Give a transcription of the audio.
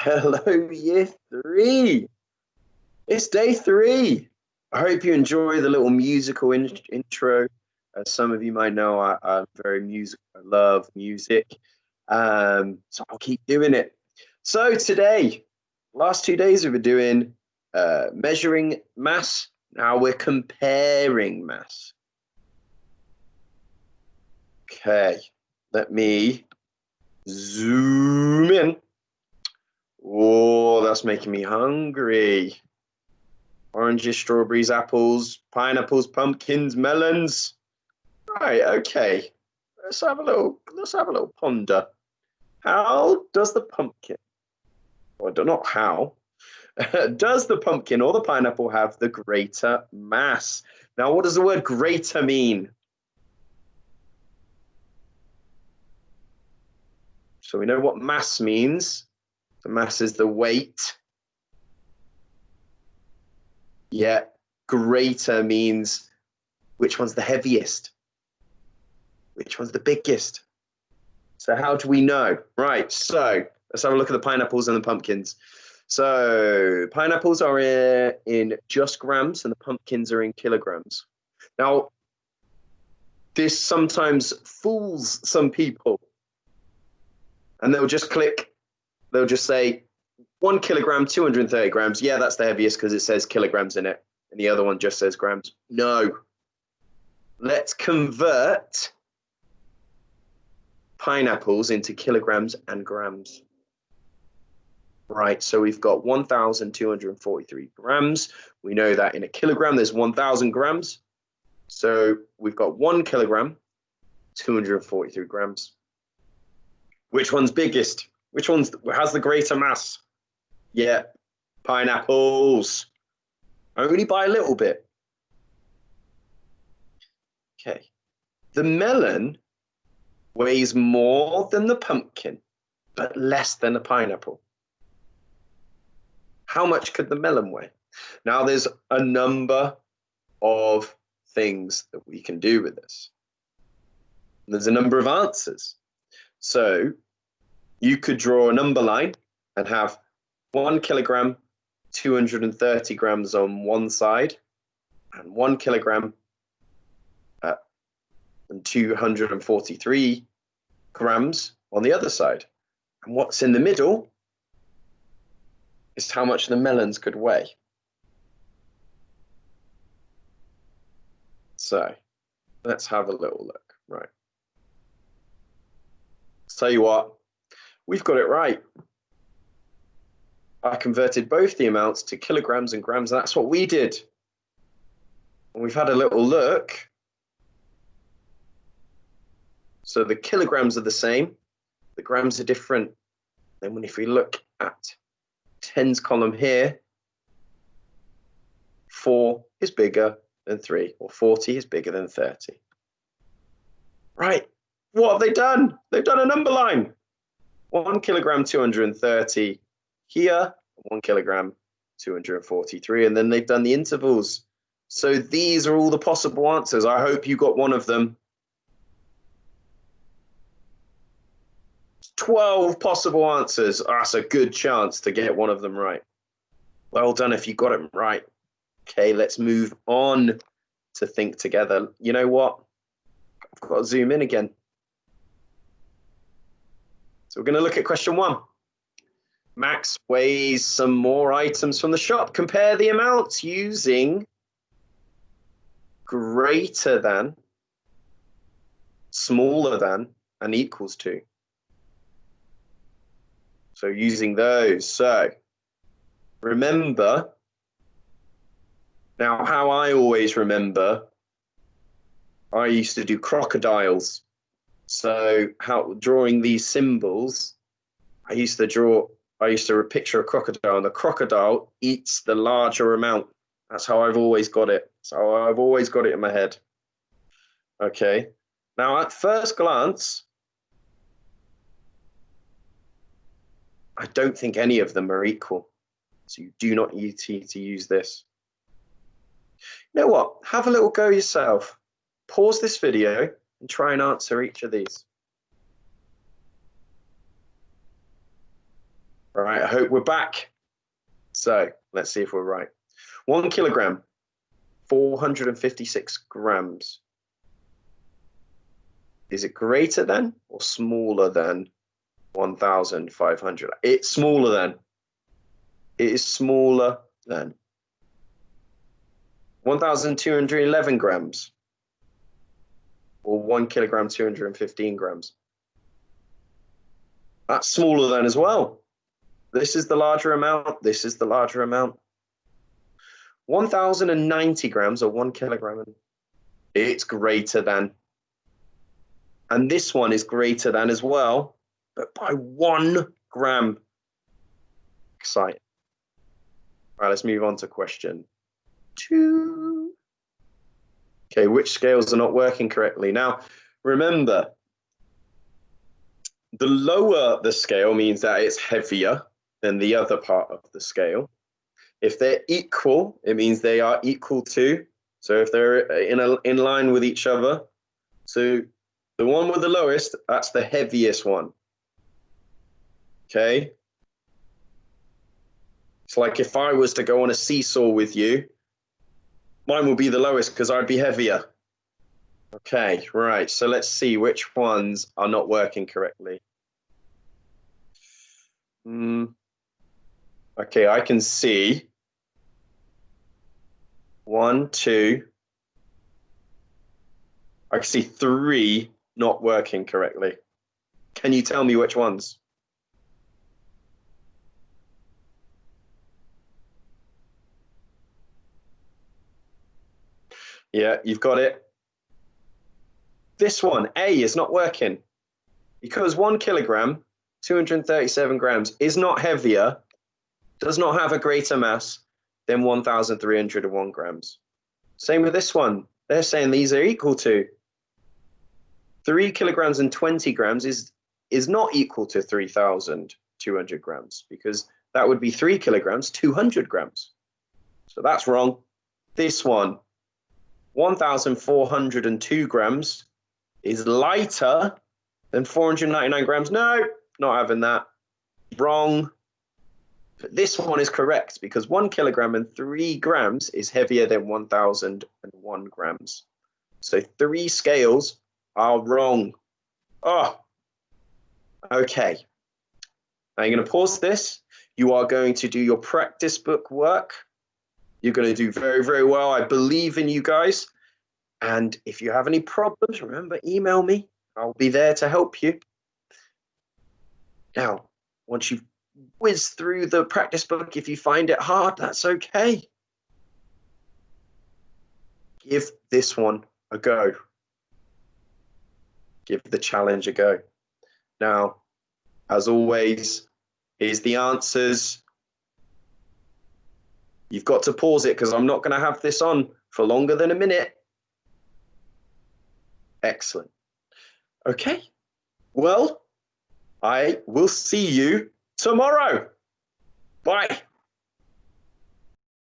Hello, year three. It's day three. I hope you enjoy the little musical intro. As some of you might know, I'm very musical. I love music. So I'll keep doing it. So today, last 2 days we were doing measuring mass. Now we're comparing mass. Okay, let me zoom in. Oh, that's making me hungry. Oranges, strawberries, apples, pineapples, pumpkins, melons. Right, okay. Let's have a little ponder. How does the pumpkin, or not how, does the pumpkin or the pineapple have the greater mass? Now, what does the word greater mean? So we know what mass means. The mass is the weight. Yeah, greater means which one's the heaviest? Which one's the biggest? So how do we know? Right, so let's have a look at the pineapples and the pumpkins. So pineapples are in just grams and the pumpkins are in kilograms. Now, this sometimes fools some people. And they'll just say 1 kilogram, 230 grams. Yeah, that's the heaviest because it says kilograms in it. And the other one just says grams. No. Let's convert pineapples into kilograms and grams. Right, so we've got 1,243 grams. We know that in a kilogram there's 1,000 grams. So we've got 1 kilogram, 243 grams. Which one's biggest? Which one has the greater mass? Yeah, pineapples. Only by a little bit. Okay. The melon weighs more than the pumpkin, but less than the pineapple. How much could the melon weigh? Now, there's a number of things that we can do with this. There's a number of answers. So you could draw a number line and have 1 kilogram, 230 grams on one side, and 1 kilogram and 243 grams on the other side. And what's in the middle is how much the melons could weigh. So let's have a little look. Right. Tell you what, we've got it right. I converted both the amounts to kilograms and grams. That's what we did. And we've had a little look. So the kilograms are the same. The grams are different. Then if we look at tens column here, 4 is bigger than 3, or 40 is bigger than 30. Right, what have they done? They've done a number line. 1 kilogram, 230 here, 1 kilogram, 243, and then they've done the intervals. So these are all the possible answers. I hope you got one of them. 12 possible answers. Oh, that's a good chance to get one of them right. Well done if you got it right. Okay, let's move on to think together. You know what? I've got to zoom in again. So we're going to look at question 1. Max weighs some more items from the shop. Compare the amounts using greater than, smaller than, and equals to. So using those. So remember, now how I always remember, I used to do crocodiles. So how drawing these symbols, I used to picture a crocodile, and the crocodile eats the larger amount. That's how I've always got it. So I've always got it in my head. Okay. Now at first glance, I don't think any of them are equal. So you do not need to use this. You know what? Have a little go yourself. Pause this video and try and answer each of these. All right, I hope we're back. So let's see if we're right. 1 kilogram, 456 grams. Is it greater than or smaller than 1,500? It's smaller than. It is smaller than 1,211 grams or 1 kilogram, 215 grams. That's smaller than as well. This is the larger amount. This is the larger amount. 1,090 grams or 1 kilogram. It's greater than. And this one is greater than as well, but by 1 gram. Exciting. All right, let's move on to question 2. Okay, which scales are not working correctly? Now, remember, the lower the scale means that it's heavier than the other part of the scale. If they're equal, it means they are equal to. So if they're in line with each other, so the one with the lowest, that's the heaviest one. Okay? It's like if I was to go on a seesaw with you, mine will be the lowest because I'd be heavier. Okay, right. So let's see which ones are not working correctly. Okay, I can see 1, 2. I can see 3 not working correctly. Can you tell me which ones? Yeah, you've got it. This one, A, is not working because 1 kilogram, 237 grams, is not heavier, does not have a greater mass than 1,301 grams. Same with this one. They're saying these are equal to. 3 kilograms and 20 grams is not equal to 3,200 grams because that would be 3 kilograms, 200 grams. So that's wrong. This one, 1,402 grams is lighter than 499 grams. No, not having that. Wrong. But this one is correct because 1 kilogram and 3 grams is heavier than 1,001 grams. So 3 scales are wrong. Oh, okay. Now you're going to pause this. You are going to do your practice book work. You're going to do very, very well. I believe in you guys. And if you have any problems, remember, email me. I'll be there to help you. Now, once you've whizzed through the practice book, if you find it hard, that's okay. Give this one a go. Give the challenge a go. Now, as always, here's the answers. You've got to pause it because I'm not going to have this on for longer than a minute. Excellent. Okay. Well, I will see you tomorrow. Bye.